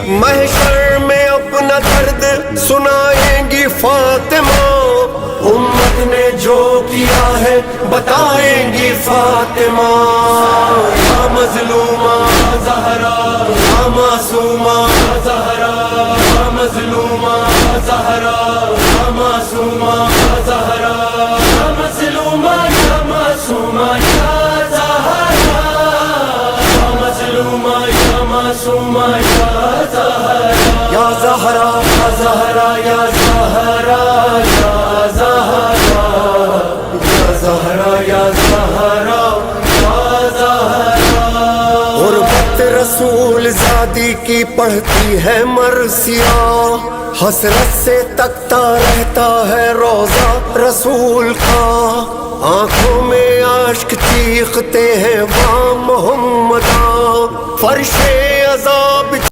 محشر میں اپنا درد سنائیں گی فاطمہ، امت نے جو کیا ہے بتائیں گی فاطمہ، یا مظلومہ زہرا یا معصومہ زہرا، یا مظلومہ زہرا یا معصومہ زہرا، یا مظلومہ یا معصومہ یا زہرا، یا مظلومہ یا معصومہ یا زہرا، یا زہرا یا زہرا یا زہرا یا زہرا، یا زہرا یا زہرا یا زہرا۔ غربت رسول زادی کی پڑھتی ہے مرثیہ، حسرت سے تکتا رہتا ہے روضہ رسول کا، آنکھوں میں اشک چیختے ہیں وا محمدا، فرش عذاب